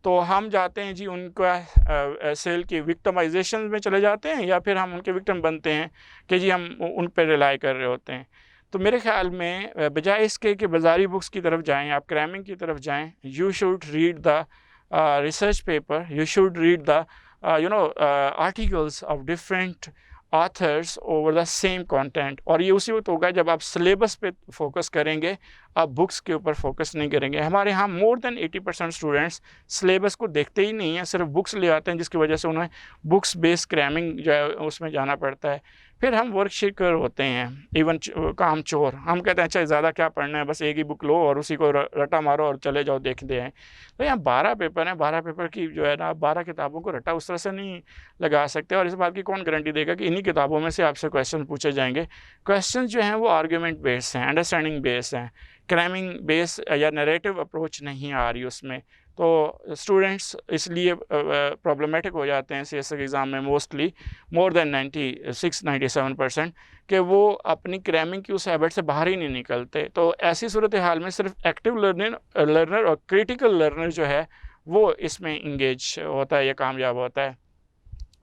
तो हम जाते हैं जी उनका सेल की विक्टिमाइजेशन में चले जाते हैं या फिर हम उनके विक्टिम बनते हैं कि जी हम उन पर रिलाई कर रहे होते हैं। तो मेरे ख्याल में बजाय इसके कि बाज़ारी बुक्स की तरफ जाएं, आप क्रैमिंग की तरफ जाएं, you should read the research paper, you should read the articles of different authors over the same content. और ये उसी वक्त होगा जब आप सिलेबस पे फोकस करेंगे, आप बुक्स के ऊपर फोकस नहीं करेंगे। हमारे यहाँ मोर देन 80% स्टूडेंट्स सिलेबस को देखते ही नहीं हैं, सिर्फ बुक्स ले आते हैं, जिसकी वजह से उन्हें बुक्स बेस्ड क्रैमिंग जो है उसमें जाना पड़ता है। फिर हम वर्कशीटर होते हैं, इवन काम चोर। हम कहते हैं अच्छा ज़्यादा क्या पढ़ना है, बस एक ही बुक लो और उसी को रटा मारो और चले जाओ देखते हैं। तो यहाँ 12 पेपर हैं, 12 पेपर की जो है ना, आप 12 किताबों को रटा उस तरह से नहीं लगा सकते। और इस बात की कौन गारंटी देगा कि इन्हीं किताबों में से आपसे क्वेश्चन पूछे जाएंगे। क्वेश्चन जो हैं वो आर्ग्यूमेंट बेस्ड हैं, अंडरस्टैंडिंग बेस्ड हैं, क्रैमिंग बेस या नरेटिव अप्रोच नहीं आ रही उसमें। तो स्टूडेंट्स इसलिए प्रॉब्लमेटिक हो जाते हैं CSS एग्ज़ाम में मोस्टली, मोर देन 96-97% कि वो अपनी क्रैमिंग की उस हैबिट से बाहर ही नहीं निकलते। तो ऐसी सूरत हाल में सिर्फ एक्टिव लर्नर और क्रिटिकल लर्नर जो है वो इसमें इंगेज होता है या कामयाब होता है।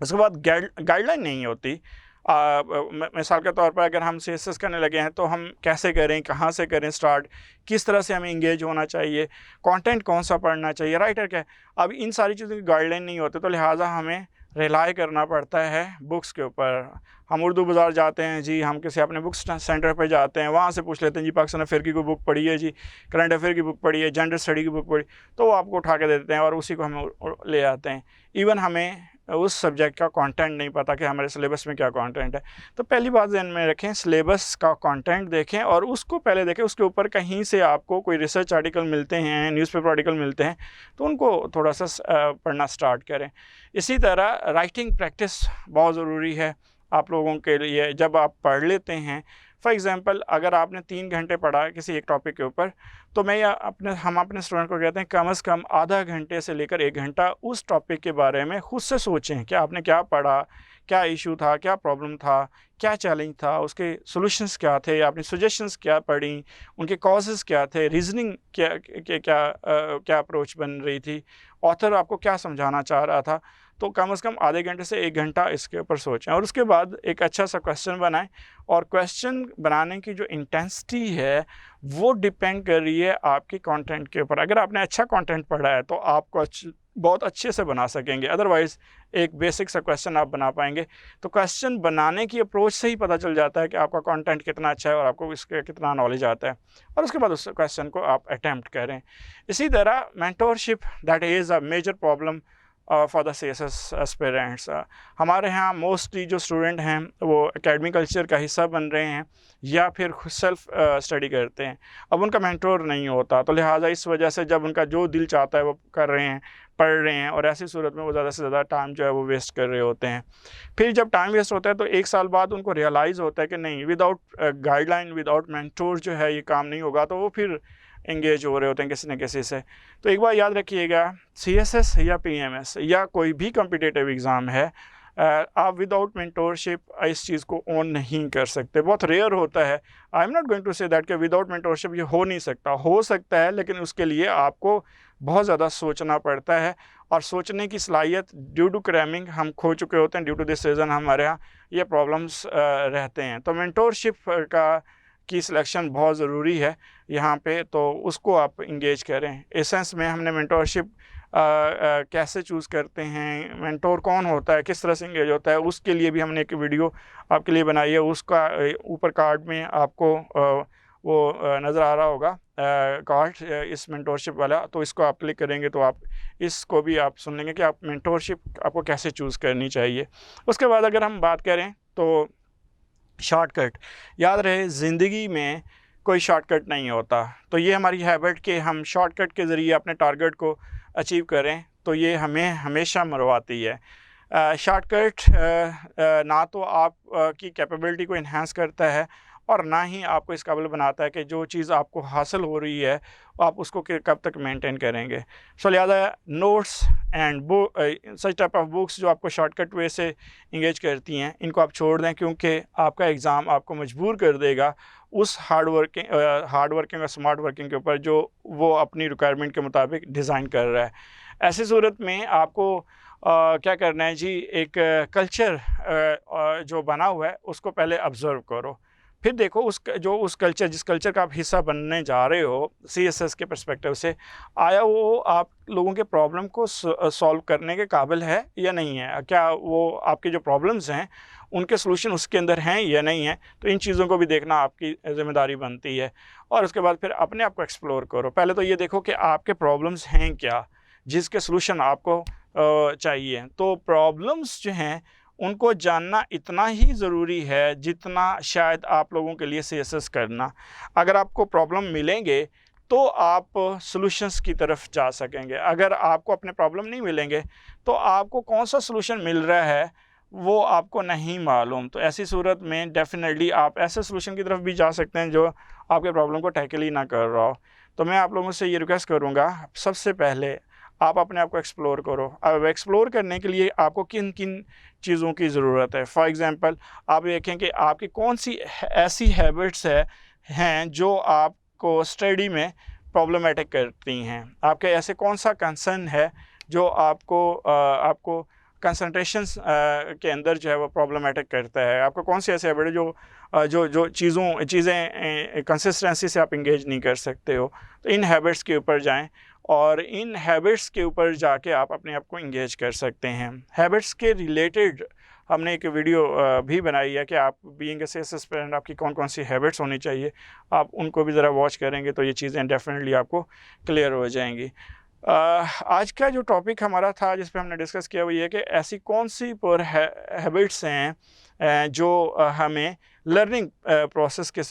उसके बाद गाइडलाइन नहीं होती। मिसाल के तौर पर अगर हम CSS करने लगे हैं तो हम कैसे करें, कहाँ से करें स्टार्ट, किस तरह से हमें इंगेज होना चाहिए, कंटेंट कौन सा पढ़ना चाहिए, राइटर क्या है, अब इन सारी चीज़ों की गाइडलाइन नहीं होती। तो लिहाजा हमें रिलाई करना पड़ता है बुक्स के ऊपर। हम उर्दू बाज़ार जाते हैं जी, हम किसी अपने बुक सेंटर पे जाते हैं, वहाँ से पूछ लेते हैं जी पाकिस्तान अफेयर की कोई बुक पढ़ी है, जी करंट अफेयर की बुक पढ़ी है, जेंडर स्टडी की बुक पढ़ी, तो वो आपको उठा के दे देते हैं और उसी को हम ले आते हैं। इवन हमें उस सब्जेक्ट का कंटेंट नहीं पता कि हमारे सिलेबस में क्या कंटेंट है। तो पहली बात ध्यान में रखें, सिलेबस का कंटेंट देखें और उसको पहले देखें। उसके ऊपर कहीं से आपको कोई रिसर्च आर्टिकल मिलते हैं, न्यूज़पेपर आर्टिकल मिलते हैं, तो उनको थोड़ा सा पढ़ना स्टार्ट करें। इसी तरह राइटिंग प्रैक्टिस बहुत ज़रूरी है। आप लोगों के लिए जब आप पढ़ लेते हैं। फॉर एग्ज़ाम्पल अगर आपने 3 घंटे पढ़ा है किसी एक टॉपिक के ऊपर, तो हम अपने स्टूडेंट को कहते हैं कम से कम आधा घंटे से लेकर 1 घंटा उस टॉपिक के बारे में खुद से सोचें कि आपने क्या पढ़ा, क्या इशू था, क्या प्रॉब्लम था, क्या चैलेंज था, उसके सॉल्यूशंस क्या थे, आपने सजेशंस क्या पढ़ी, उनके कॉजेज़ क्या थे, रीज़निंग क्या अप्रोच बन रही थी, ऑथर आपको क्या समझाना चाह रहा था। तो कम से कम आधे घंटे से 1 घंटा इसके ऊपर सोचें और उसके बाद एक अच्छा सा क्वेश्चन बनाएं। और क्वेश्चन बनाने की जो इंटेंसिटी है वो डिपेंड कर रही है आपके कंटेंट के ऊपर। अगर आपने अच्छा कंटेंट पढ़ा है तो आप बहुत अच्छे से बना सकेंगे, अदरवाइज़ एक बेसिक सा क्वेश्चन आप बना पाएंगे। तो क्वेश्चन बनाने की अप्रोच से ही पता चल जाता है कि आपका कंटेंट कितना अच्छा है और आपको इसके कितना नॉलेज आता है, और उसके बाद उस क्वेश्चन को आप अटैम्प्ट करें। इसी तरह mentorship that is a major problem for the CSS aspirants. हमारे यहाँ मोस्टली जो स्टूडेंट हैं वो एकेडमिक कल्चर का हिस्सा बन रहे हैं या फिर खुद सेल्फ स्टडी करते हैं। अब उनका मेंटोर नहीं होता, तो लिहाजा इस वजह से जब उनका जो दिल चाहता है वो कर रहे हैं, पढ़ रहे हैं, और ऐसी सूरत में वो ज़्यादा से ज़्यादा टाइम जो है वो वेस्ट कर रहे होते हैं। फिर जब टाइम वेस्ट होता है तो 1 साल बाद उनको रियलाइज़ होता है कि नहीं, विदाउट गाइडलाइन, विदाउट मेंटोर जो है ये काम नहीं होगा, तो वो फिर एंगेज हो रहे होते हैं किसी न किसी से। तो एक बार याद रखिएगा, CSS या PMS या कोई भी कॉम्पिटिटिव एग्ज़ाम है, आप विदाउट मेंटोरशिप इस चीज़ को ओन नहीं कर सकते। बहुत रेयर होता है। I am not going to say that कि विदाउट मेंटोरशिप ये हो नहीं सकता, हो सकता है, लेकिन उसके लिए आपको बहुत ज़्यादा सोचना पड़ता है, और सोचने की सलाहियत ड्यू टू क्रैमिंग हम खो चुके होते हैं। ड्यू टू दिस रीज़न हमारे यहाँ ये प्रॉब्लम्स रहते हैं। तो मेंटोरशिप की सिलेक्शन बहुत ज़रूरी है यहाँ पे, तो उसको आप इंगेज करें। एसेंस में हमने मेंटोरशिप कैसे चूज़ करते हैं, मेंटोर कौन होता है, किस तरह से इंगेज होता है, उसके लिए भी हमने एक वीडियो आपके लिए बनाई है। उसका ऊपर कार्ड में आपको वो नज़र आ रहा होगा कार्ड इस मेंटोरशिप वाला, तो इसको आप क्लिक करेंगे तो आप इसको भी आप सुन लेंगे कि आप मेंटोरशिप आपको कैसे चूज़ करनी चाहिए। उसके बाद अगर हम बात करें तो शॉर्टकट, याद रहे ज़िंदगी में कोई शॉर्टकट नहीं होता। तो ये हमारी हैबिट कि हम शॉर्टकट के ज़रिए अपने टारगेट को अचीव करें, तो ये हमें हमेशा मरवाती है। शॉर्टकट ना तो आप की कैपेबिलिटी को इन्हांस करता है, और ना ही आपको इस काबिल बनाता है कि जो चीज़ आपको हासिल हो रही है आप उसको कब तक मेंटेन करेंगे। सो लिहाजा notes and such type of books जो आपको शॉर्टकट वे से इंगेज करती हैं, इनको आप छोड़ दें, क्योंकि आपका एग्ज़ाम आपको मजबूर कर देगा उस हार्ड वर्किंग और स्मार्ट वर्किंग के ऊपर जो वो अपनी रिक्वायरमेंट के मुताबिक डिज़ाइन कर रहा है। ऐसी सूरत में आपको क्या करना है जी, एक कल्चर जो बना हुआ है उसको पहले ऑब्ज़र्व करो, फिर देखो उस कल्चर, जिस कल्चर का आप हिस्सा बनने जा रहे हो CSS के पर्सपेक्टिव से, आया वो आप लोगों के प्रॉब्लम को सॉल्व करने के काबिल है या नहीं है, क्या वो आपके जो प्रॉब्लम्स हैं उनके सलूशन उसके अंदर हैं या नहीं है। तो इन चीज़ों को भी देखना आपकी ज़िम्मेदारी बनती है। और उसके बाद फिर अपने आप को एक्सप्लोर करो। पहले तो ये देखो कि आपके प्रॉब्लम्स हैं क्या, जिसके सलूशन आपको चाहिए। तो प्रॉब्लम्स जो हैं उनको जानना इतना ही ज़रूरी है जितना शायद आप लोगों के लिए CSS करना। अगर आपको प्रॉब्लम मिलेंगे तो आप सॉल्यूशंस की तरफ जा सकेंगे। अगर आपको अपने प्रॉब्लम नहीं मिलेंगे तो आपको कौन सा सॉल्यूशन मिल रहा है वो आपको नहीं मालूम। तो ऐसी सूरत में डेफिनेटली आप ऐसे सॉल्यूशन की तरफ भी जा सकते हैं जो आपके प्रॉब्लम को टैकल ही ना कर रहा हो। तो मैं आप लोगों से ये रिक्वेस्ट करूँगा, सबसे पहले आप अपने आप को एक्सप्लोर करो। अब एक्सप्लोर करने के लिए आपको किन किन चीज़ों की ज़रूरत है। फॉर एग्ज़ाम्पल आप देखें कि आपकी कौन सी ऐसी हैबिट्स हैं जो आपको स्टडी में प्रॉब्लमेटिक करती हैं। आपके ऐसे कौन सा कंसर्न है जो आपको कंसंट्रेशंस के अंदर जो है वो प्रॉब्लमेटिक करता है। आपको कौन सी ऐसी हैबिट है जो चीज़ें कंसिस्टेंसी से आप इंगेज नहीं कर सकते हो। तो इन हैबिट्स के ऊपर जाएं और इन हैबिट्स के ऊपर जाके आप अपने आप को इंगेज कर सकते हैं। हैबिट्स के रिलेटेड हमने एक वीडियो भी बनाई है कि आप बीइंग ए CSS एस्पिरेंट आपकी कौन कौन सी हैबिट्स होनी चाहिए। आप उनको भी ज़रा वॉच करेंगे तो ये चीज़ें डेफिनेटली आपको क्लियर हो जाएंगी। आज का जो टॉपिक हमारा था जिस पे हमने डिस्कस किया वो ये कि ऐसी कौन सी पर हैबिट्स हैं जो हमें लर्निंग प्रोसेस के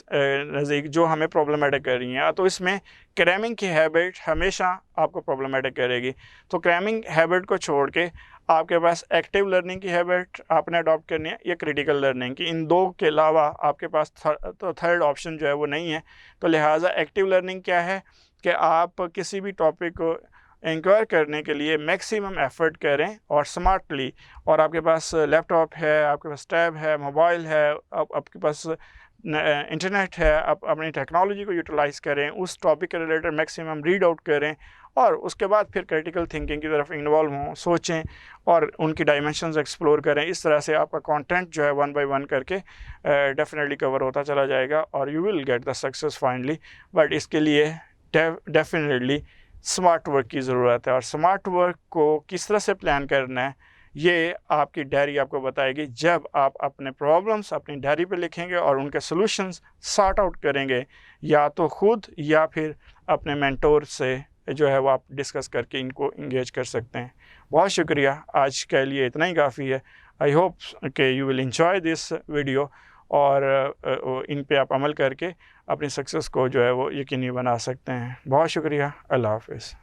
नज़दीक जो हमें प्रॉब्लमेटिक कर रही हैं। तो इसमें क्रैमिंग की हैबिट हमेशा आपको प्रॉब्लमेटिक करेगी। तो क्रैमिंग हैबिट को छोड़ के आपके पास एक्टिव लर्निंग की हैबिट आपने अडॉप्ट करनी है या क्रिटिकल लर्निंग की। इन दो के अलावा आपके पास थर्ड ऑप्शन जो है वो नहीं है। तो लिहाजा एक्टिव लर्निंग क्या है कि आप किसी भी टॉपिक को इंक्वायर करने के लिए मैक्सिमम एफर्ट करें और स्मार्टली। और आपके पास लैपटॉप है, आपके पास टैब है, मोबाइल है, आपके पास इंटरनेट है, आप अपनी टेक्नोलॉजी को यूटिलाइज़ करें, उस टॉपिक के रिलेटेड मैक्सिमम रीड आउट करें और उसके बाद फिर क्रिटिकल थिंकिंग की तरफ इन्वॉल्व हों, सोचें और उनकी डायमेंशंस एक्सप्लोर करें। इस तरह से आपका कंटेंट जो है 1 बाय 1 करके डेफिनेटली कवर होता चला जाएगा और you will get the success finally. But इसके लिए डेफिनेटली स्मार्ट वर्क की ज़रूरत है। और स्मार्ट वर्क को किस तरह से प्लान करना है ये आपकी डायरी आपको बताएगी। जब आप अपने प्रॉब्लम्स अपनी डायरी पे लिखेंगे और उनके सॉल्यूशंस सॉर्ट आउट करेंगे, या तो खुद या फिर अपने मेंटोर से जो है वो आप डिस्कस करके इनको इंगेज कर सकते हैं। बहुत शुक्रिया, आज के लिए इतना ही काफ़ी है। आई होप कि you will enjoy this video और इन पे आप अमल करके अपनी सक्सेस को जो है वो यकीनी बना सकते हैं। बहुत शुक्रिया, अल्लाह हाफ़िज़।